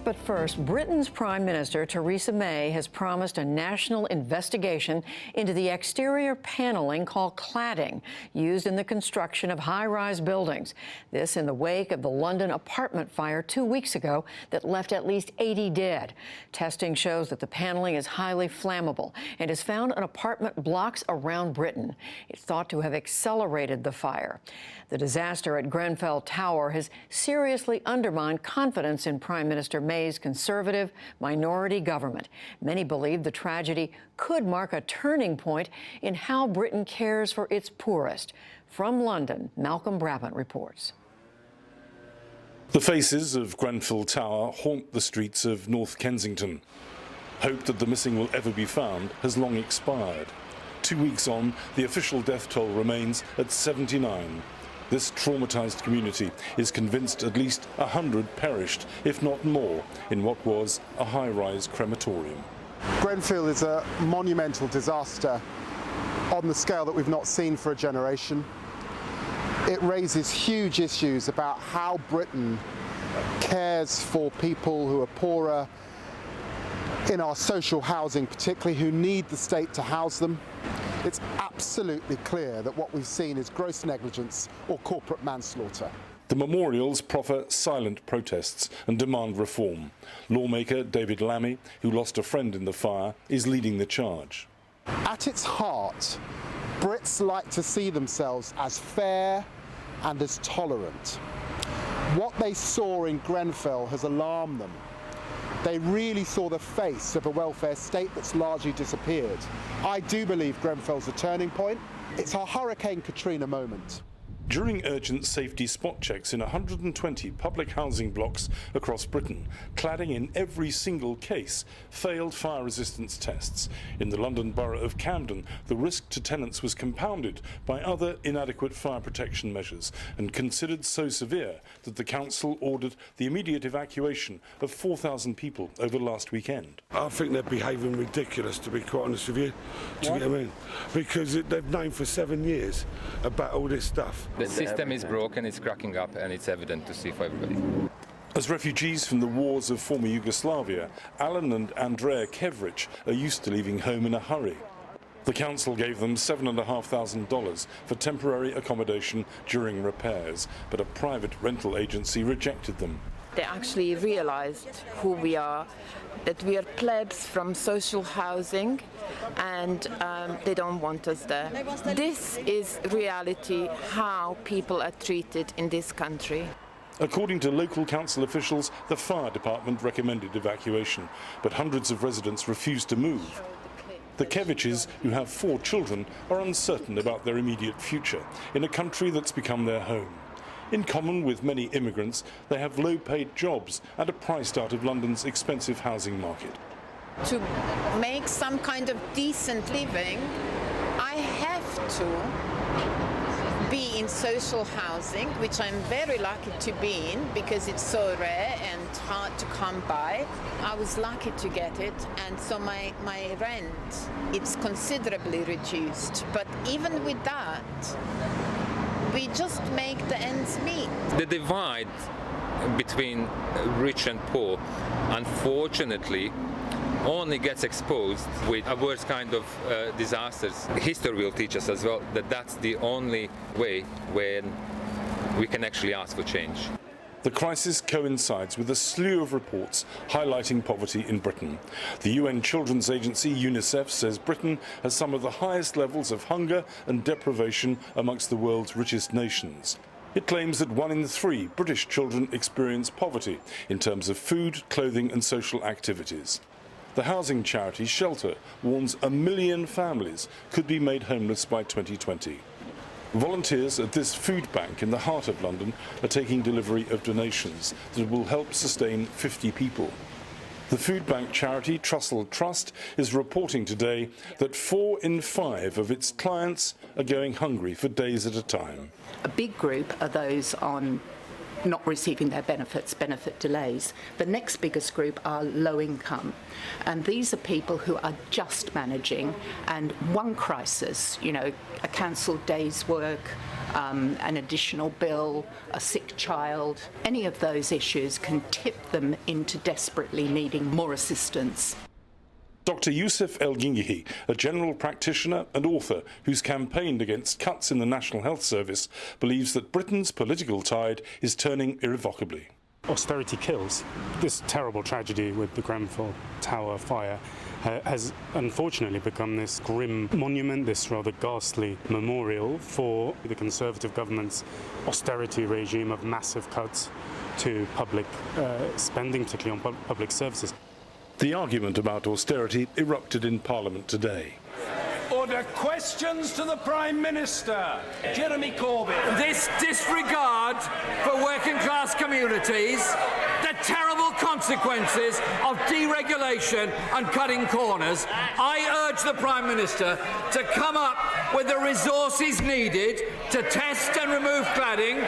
But first, Britain's Prime Minister Theresa May has promised a national investigation into the exterior paneling called cladding used in the construction of high-rise buildings. This in the wake of the London apartment fire 2 weeks ago that left at least 80 dead. Testing shows that the paneling is highly flammable and is found in apartment blocks around Britain. It's thought to have accelerated the fire. The disaster at Grenfell Tower has seriously undermined confidence in Prime Minister May's Conservative minority government. Many believe the tragedy could mark a turning point in how Britain cares for its poorest. From London, Malcolm Brabant reports. The faces of Grenfell Tower haunt the streets of North Kensington. Hope that the missing will ever be found has long expired. 2 weeks on, the official death toll remains at 79. This traumatised community is convinced at least 100 perished, if not more, in what was a high-rise crematorium. Grenfell is a monumental disaster on the scale that we've not seen for a generation. It raises huge issues about how Britain cares for people who are poorer, in our social housing particularly, who need the state to house them. It's absolutely clear that what we've seen is gross negligence or corporate manslaughter. The memorials proffer silent protests and demand reform. Lawmaker David Lammy, who lost a friend in the fire, is leading the charge. At its heart, Brits like to see themselves as fair and as tolerant. What they saw in Grenfell has alarmed them. They really saw the face of a welfare state that's largely disappeared. I do believe Grenfell's a turning point. It's our Hurricane Katrina moment. During urgent safety spot checks in 120 public housing blocks across Britain, cladding in every single case failed fire resistance tests. In the London borough of Camden, the risk to tenants was compounded by other inadequate fire protection measures and considered so severe that the council ordered the immediate evacuation of 4,000 people over last weekend. I think they're behaving ridiculous, to be quite honest with you. Do you get what I mean? Because they've known for 7 years about all this stuff. The system is broken, it's cracking up, and it's evident to see for everybody. As refugees from the wars of former Yugoslavia, Alan and Andrea Kevrich are used to leaving home in a hurry. The council gave them $7,500 for temporary accommodation during repairs, but a private rental agency rejected them. They actually realized who we are, that we are plebs from social housing, and they don't want us there. This is reality, how people are treated in this country. According to local council officials, the fire department recommended evacuation, but hundreds of residents refused to move. The Kevriches, who have 4 children, are uncertain about their immediate future in a country that's become their home. In common with many immigrants, they have low-paid jobs and are priced out of London's expensive housing market. To make some kind of decent living, I have to be in social housing, which I'm very lucky to be in because it's so rare and hard to come by. I was lucky to get it, and so my rent, it's considerably reduced. But even with that, we just make the ends meet. The divide between rich and poor, unfortunately, only gets exposed with a worse kind of disasters. History will teach us as well that that's the only way when we can actually ask for change. The crisis coincides with a slew of reports highlighting poverty in Britain. The UN Children's Agency, UNICEF, says Britain has some of the highest levels of hunger and deprivation amongst the world's richest nations. It claims that 1 in 3 British children experience poverty in terms of food, clothing and social activities. The housing charity Shelter warns 1 million families could be made homeless by 2020. Volunteers at this food bank in the heart of London are taking delivery of donations that will help sustain 50 people. The food bank charity Trussell Trust is reporting today that 4 in 5 of its clients are going hungry for days at a time. A big group are those on not receiving their benefits, benefit delays. The next biggest group are low income. And these are people who are just managing, and one crisis, a cancelled day's work, an additional bill, a sick child, any of those issues can tip them into desperately needing more assistance. Dr. Youssef El-Gingihi, a general practitioner and author who's campaigned against cuts in the National Health Service, believes that Britain's political tide is turning irrevocably. Austerity kills. This terrible tragedy with the Grenfell Tower fire has unfortunately become this grim monument, this rather ghastly memorial for the Conservative government's austerity regime of massive cuts to public spending, particularly on public services. The argument about austerity erupted in Parliament today. Order. Questions to the Prime Minister. Jeremy Corbyn. This disregard for working class communities, the terrible consequences of deregulation and cutting corners, I urge the Prime Minister to come up with the resources needed to test and remove cladding,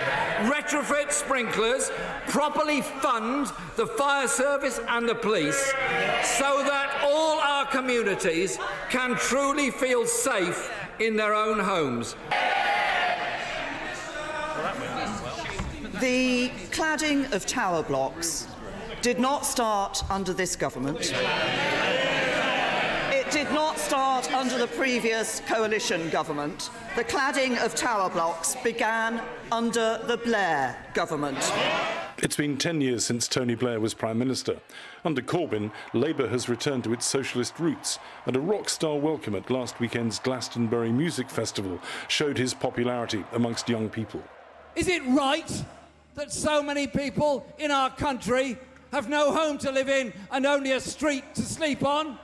retrofit sprinklers, properly fund the fire service and the police, so that all our communities can truly feel safe in their own homes. The cladding of tower blocks did not start under this government. It did not start under the previous coalition government. The cladding of tower blocks began under the Blair government. It's been 10 years since Tony Blair was Prime Minister. Under Corbyn, Labour has returned to its socialist roots, and a rock-star welcome at last weekend's Glastonbury Music Festival showed his popularity amongst young people. Is it right that so many people in our country have no home to live in and only a street to sleep on?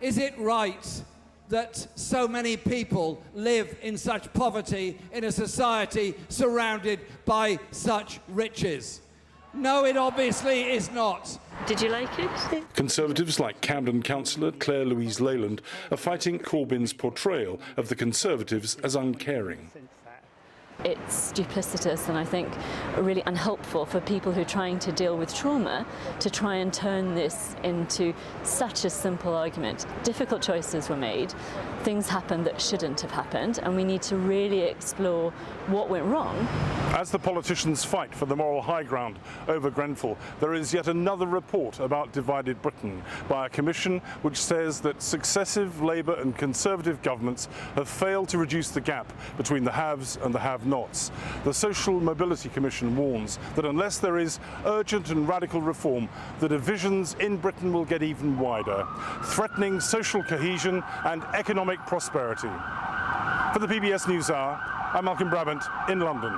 Is it right that so many people live in such poverty in a society surrounded by such riches? No, it obviously is not. Did you like it? Conservatives like Camden councillor Claire Louise Leyland are fighting Corbyn's portrayal of the Conservatives as uncaring. It's duplicitous and I think really unhelpful for people who are trying to deal with trauma to try and turn this into such a simple argument. Difficult choices were made, things happened that shouldn't have happened, and we need to really explore what went wrong. As the politicians fight for the moral high ground over Grenfell, there is yet another report about divided Britain by a commission which says that successive Labour and Conservative governments have failed to reduce the gap between the haves and the have-nots. The Social Mobility Commission warns that unless there is urgent and radical reform, the divisions in Britain will get even wider, threatening social cohesion and economic prosperity. For the PBS NewsHour, I'm Malcolm Brabant in London.